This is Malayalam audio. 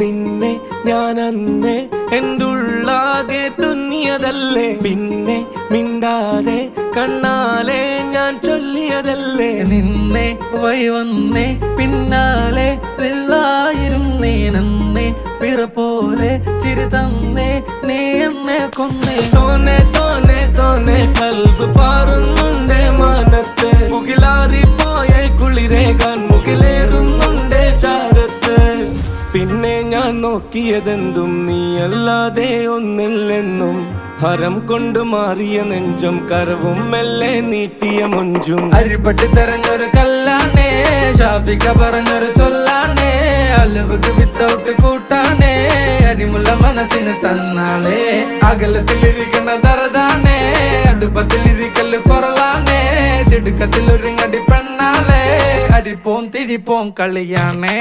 നിന്നെ ഞാൻ അന്നേ എൻ്റെ ഉള്ളാകെ തുന്നിയതല്ലേ, പിന്നെ മിണ്ടാതെ കണ്ണാലെ ഞാൻ ചൊല്ലിയതല്ലേ. നിന്നെ വന്നേ പിന്നാലെ വെള്ളായിരുന്നേ നന്നേ പിറ പോലെ ചിരി തന്നേ നീ എന്നെ കൊന്നേ. തോനെ തോനെ തോനെ കൽബ് പാറുന്നുണ്ട് മാനത്ത്, മുകിലാറിപ്പോയ കുളിരേകാൻ മുകിലേറുന്നുണ്ട് ചാരത്ത്. പിന്നെ ഞാൻ നോക്കിയതെന്തും നീയല്ലാതെ ഒന്നില്ലെന്നും, ഹരം കൊണ്ട് മാറിയ നെഞ്ചും കരവും മെല്ലെ നീട്ടിയ മൊഞ്ചും. അരിപ്പട്ടി തെരഞ്ഞൊരു കല്ലാണേ, ഷാഫിക്ക പറഞ്ഞൊരു ചൊല്ലാണേ, അലവുക്ക് വിത്തൗട്ട് കൂട്ടാണേ, അരിമുള്ള മനസ്സിന് തന്നാളേ. അകലത്തിലിരിക്കണ ദറതാണേ, അടുപ്പത്തിലിരിക്കല് പൊറലാണേ, തിടുക്കത്തിലൊരുങ്ങടി പെണ്ണാളേ, അരിപ്പോം തിരിപ്പോം കളിയാണേ.